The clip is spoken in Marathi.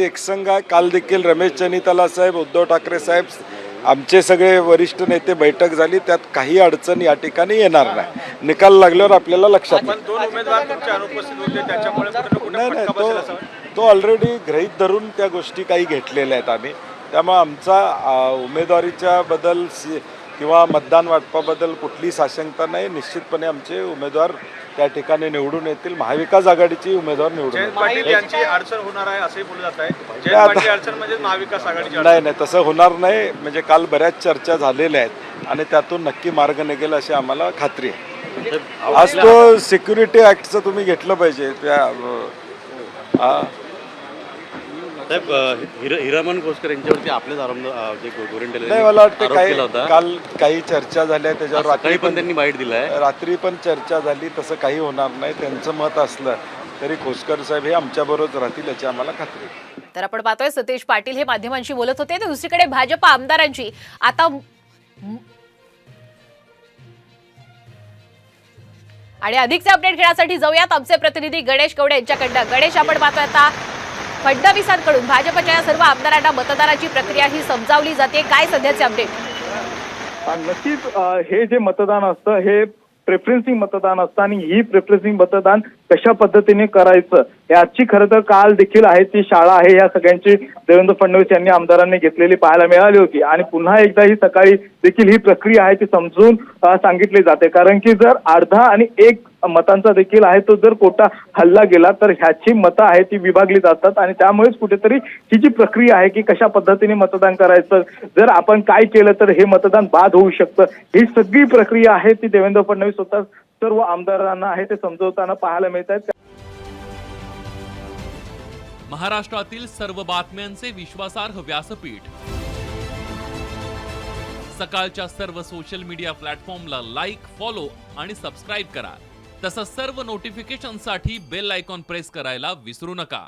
एकसंघ आहे. काल देखील रमेश चन्नीताला साहेब, उद्धव ठाकरे साहेब, आमचे सगळे वरिष्ठ नेते बैठक झाली. त्यात काही अडचण या ठिकाणी येणार नाही. निकाल लागल्यावर आपल्याला लक्षात येईल. दोन उमेदवार तुमच्या अनुपस्थित होते, त्याच्यामुळे नाही तो ऑलरेडी गृहीत धरून त्या गोष्टी काही घेतलेल्या आहेत आम्ही. त्यामुळे आमचा उमेदवारीच्या बद्दल किंवा मतदान वाटपाबद्दल कुठली साशंकता नाही. निश्चितपणे आमचे उमेदवार त्या ठिकाणी निवडून येतील. महाविकास आघाडीची उमेदवार निवडून जयंत पाटील यांची अडचण होणार आहे असे बोलले जात आहे. जयंत पाटील अडचण म्हणजे महाविकास आघाडीची नाही तसं होणार नाही. म्हणजे काल बऱ्याच चर्चा झालेल्या आहेत आणि त्यातून नक्की मार्ग निघेल अशी आम्हाला खात्री आहे. आज तो सिक्युरिटी ऍक्टचं तुम्ही घेतलं पाहिजे. त्या हिरामन घोषकर यांच्यावरती आपलेच नाही, मला वाटतं काल काही चर्चा झाल्या त्याच्यावर रात्री पण त्यांनी बाईट दिलाय. रात्री पण चर्चा झाली. तसं काही होणार नाही. त्यांचं मत असलं तरी खोसकर साहेब हे आमच्याबरोबर राहतील याची आम्हाला खात्री आहे. तर आपण पाहतोय सतीश पाटील हे माध्यमांशी बोलत होते. तर दुसरीकडे भाजप आमदारांची आता आणि अधिकचे अपडेट घेण्यासाठी जाऊयात आमचे प्रतिनिधी गणेश कवडे यांच्याकडनं. गणेश, आपण पाहतोय आता फडणवीसांकडून भाजपच्या या सर्व आमदारांना मतदानाची प्रक्रिया ही समजावली जाते. काय सध्याचे अपडेट? नक्कीच हे जे मतदान असतं हे प्रेफरन्सिंग मतदान असतं आणि ही प्रेफरन्सिंग मतदान कशा पद्धतीने करायचं याची खरं तर काल देखील आहे ती शाळा आहे या सगळ्यांची देवेंद्र फडणवीस यांनी आमदारांनी घेतलेली पाहायला मिळाली होती. आणि पुन्हा एकदा ही सकाळी देखील ही प्रक्रिया आहे ती समजून सांगितली जाते. कारण की जर अर्धा आणि एक मतांचा देखील आहे तो जर कोटा हल्ला गेला तर ह्याची मतं आहे ती विभागली जातात आणि त्यामुळेच कुठेतरी ही जी प्रक्रिया आहे की कशा पद्धतीने मतदान करायचं, जर आपण काय केलं तर हे मतदान बाद होऊ शकतं, ही सगळी प्रक्रिया आहे ती देवेंद्र फडणवीस स्वतः सर्व आमदारांना आहे ते समजवताना पाहायला मिळत आहेत. महाराष्ट्रातील सर्व बातम्यांचे विश्वासार्ह व्यासपीठ सकाळच्या सर्व सोशल मीडिया प्लॅटफॉर्मला लाईक, फॉलो आणि सबस्क्राईब करा. तसंच सर्व नोटिफिकेशनसाठी बेल आयकॉन प्रेस करायला विसरू नका.